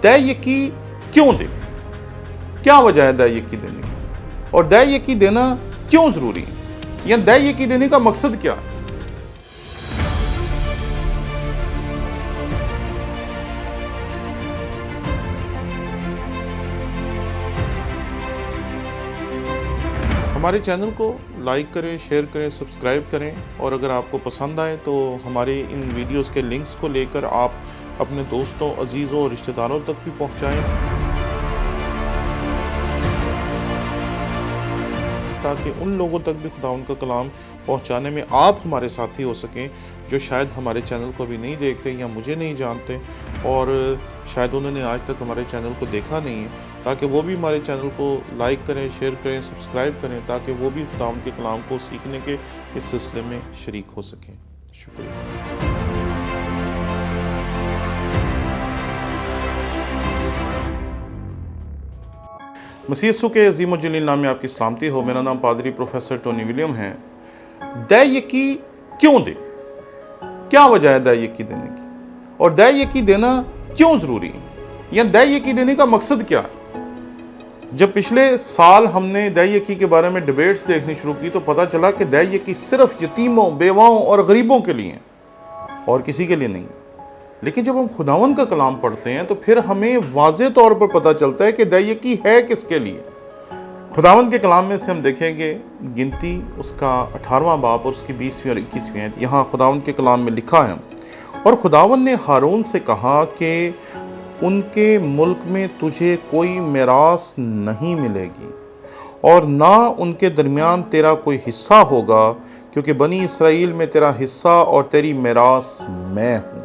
दय यकी क्यों दे, क्या वजह है दय यकी देने की, और दय यकी देना क्यों जरूरी है, या दय यकी देने का मकसद क्या है। हमारे चैनल को लाइक करें, शेयर करें, सब्सक्राइब करें, और अगर आपको पसंद आए तो हमारे इन वीडियोस के लिंक्स को लेकर आप अपने दोस्तों, अजीज़ों और रिश्तेदारों तक भी पहुंचाएं, ताकि उन लोगों तक भी खुदावंद का कलाम पहुंचाने में आप हमारे साथी हो सकें जो शायद हमारे चैनल को भी नहीं देखते या मुझे नहीं जानते, और शायद उन्होंने आज तक हमारे चैनल को देखा नहीं है, ताकि वो भी हमारे चैनल को लाइक करें, शेयर करें, सब्सक्राइब करें, ताकि वो भी खुदावंद के कलाम को सीखने के इस सिलसिले में शरीक हो सकें। शुक्रिया। मसीह यीशु के अज़ीम जलील नाम में आपकी सलामती हो। मेरा नाम पादरी प्रोफेसर टोनी विलियम है। दय यकी क्यों दे, क्या वजह है दय यकी देने की, और दय यकी देना क्यों ज़रूरी है, या दय यकी देने का मकसद क्या है। जब पिछले साल हमने दय यकी के बारे में डिबेट्स देखनी शुरू की तो पता चला कि दय यकी सिर्फ यतीमों, बेवाओं और गरीबों के लिए है और किसी के लिए नहीं। लेकिन जब हम खुदावंद का कलाम पढ़ते हैं तो फिर हमें वाज़े तौर पर पता चलता है कि दय यकी है किसके लिए। खुदावंद के कलाम में से हम देखेंगे गिनती उसका 18वां बाब और उसकी 20वीं और 21वीं आयत। यहाँ खुदावंद के कलाम में लिखा है, और खुदावंद ने हारून से कहा कि उनके मुल्क में तुझे कोई मिरास नहीं मिलेगी और ना उनके दरमियान तेरा कोई हिस्सा होगा, क्योंकि बनी इसराइल में तेरा हिस्सा और तेरी मिरास मैं हूँ।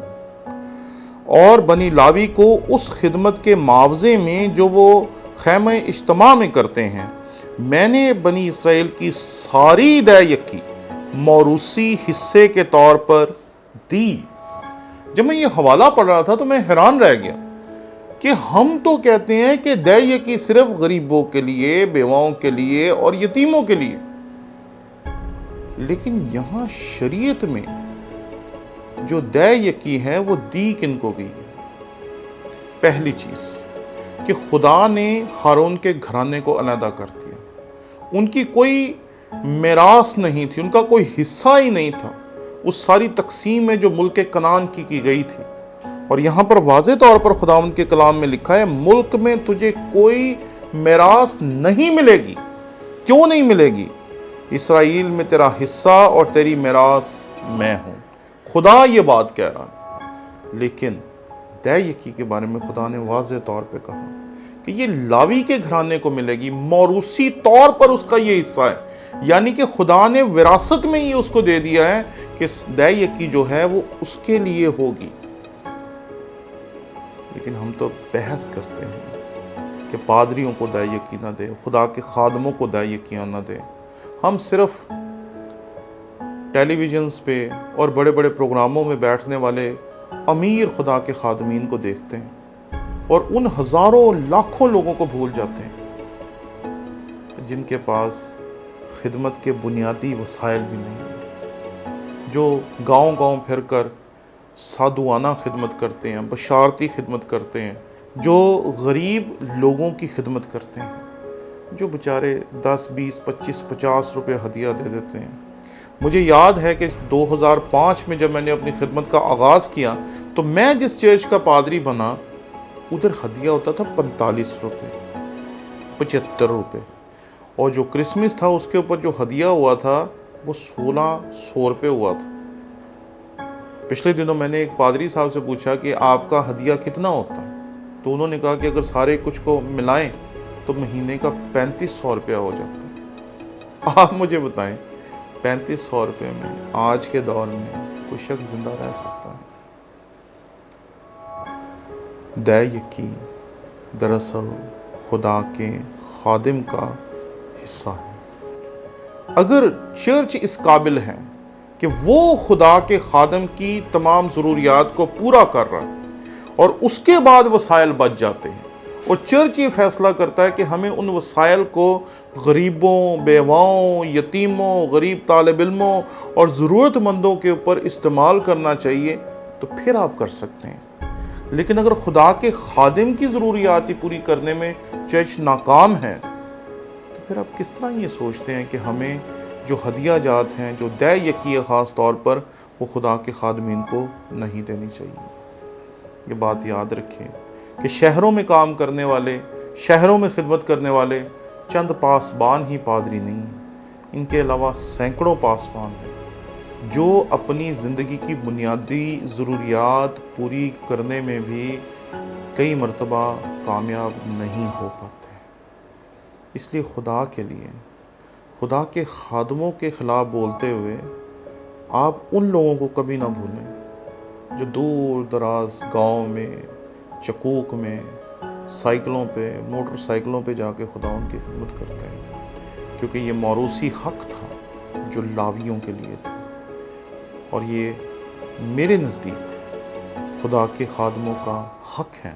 और बनी लावी को उस खिदमत के मुआवजे में जो वो खैमे इज्तिमा में करते हैं, मैंने बनी इसराइल की सारी दय यकी मौरूसी हिस्से के तौर पर दी। जब मैं ये हवाला पढ़ रहा था तो मैं हैरान रह गया कि हम तो कहते हैं कि दय यकी सिर्फ गरीबों के लिए, बेवाओं के लिए और यतीमों के लिए, लेकिन यहाँ शरीयत में जो दय यकी है वो दी किनको गई है। पहली चीज कि खुदा ने हारून के घराने को अलहदा कर दिया। उनकी कोई मिरास नहीं थी, उनका कोई हिस्सा ही नहीं था उस सारी तकसीम में जो मुल्क कनान की गई थी। और यहाँ पर वाज़े तौर पर खुदावंद के कलाम में लिखा है, मुल्क में तुझे कोई मिरास नहीं मिलेगी। क्यों नहीं मिलेगी? इसराइल में तेरा हिस्सा और तेरी मिरास मैं हूँ। खुदा ये बात कह रहा है। लेकिन दय यकी के बारे में खुदा ने वाज़े तौर पे कहा कि ये लावी के घराने को मिलेगी, मौरूसी तौर पर उसका ये हिस्सा है, यानी कि खुदा ने विरासत में ही उसको दे दिया है कि दय यकी जो है वो उसके लिए होगी। लेकिन हम तो बहस करते हैं कि पादरियों को दय यकी ना दे, खुदा के खादमों को दय यकी ना दे। हम सिर्फ टेलीविजन्स पे और बड़े बड़े प्रोग्रामों में बैठने वाले अमीर खुदा के खादमीन को देखते हैं और उन हज़ारों लाखों लोगों को भूल जाते हैं जिनके पास खिदमत के बुनियादी वसाइल भी नहीं हैं, जो गांव-गांव फिरकर साधुआना खिदमत करते हैं, बशारती खिदमत करते हैं, जो गरीब लोगों की खिदमत करते हैं, जो बेचारे 10, 20, 25, 50 रुपये हदिया दे देते हैं। मुझे याद है कि 2005 में जब मैंने अपनी खिदमत का आगाज़ किया तो मैं जिस चर्च का पादरी बना उधर हदिया होता था 45 रुपये, 75 रुपये, और जो क्रिसमस था उसके ऊपर जो हदिया हुआ था वो 1600 रुपये हुआ था। पिछले दिनों मैंने एक पादरी साहब से पूछा कि आपका हदिया कितना होता है, तो उन्होंने कहा कि अगर सारे कुछ को मिलाएं तो महीने का 3500 रुपया हो जाता है। आप मुझे बताएं 3500 रुपये में आज के दौर में कोई शख्स जिंदा रह सकता है? दय यकी दरअसल खुदा के खादिम का हिस्सा है। अगर चर्च इस काबिल है कि वो खुदा के खादिम की तमाम ज़रूरियात को पूरा कर रहा है और उसके बाद वसाइल बच जाते हैं, और चर्च ये फैसला करता है कि हमें उन वसाइल को गरीबों, बेवाओं, यतीमों, गरीब तालिब इल्मों और ज़रूरतमंदों के ऊपर इस्तेमाल करना चाहिए, तो फिर आप कर सकते हैं। لیکن اگر خدا کے خادم کی ضروریات ہی پوری کرنے میں چرچ ناکام ہے تو پھر آپ کس طرح یہ سوچتے ہیں کہ ہمیں جو ہدیہ جات ہیں، جو دے یکی ہے خاص طور پر، وہ خدا کے خادمین کو نہیں دینی چاہیے؟ یہ بات یاد رکھیں کہ شہروں میں کام کرنے والے، شہروں میں خدمت کرنے والے چند پاسبان ہی پادری نہیں ہیں، ان کے علاوہ سینکڑوں پاسبان ہیں جو اپنی زندگی کی بنیادی ضروریات پوری کرنے میں بھی کئی مرتبہ کامیاب نہیں ہو پاتے۔ اس لیے خدا کے لیے، خدا کے خادموں کے خلاف بولتے ہوئے آپ ان لوگوں کو کبھی نہ بھولیں جو دور دراز گاؤں میں، چکوک میں، سائیکلوں پہ، موٹر سائیکلوں پہ جا کے خدا ان کی خدمت کرتے ہیں، کیونکہ یہ موروثی حق تھا جو لاویوں کے لیے تھا۔ اور یہ میرے نزدیک خدا کے خادموں کا حق ہے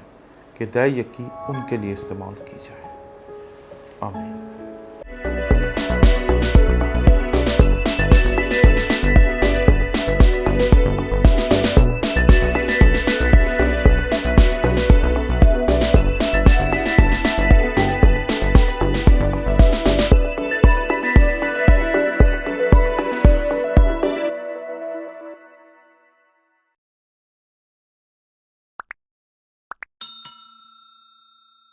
کہ دے یکی ان کے لیے استعمال کی جائے۔ آمین۔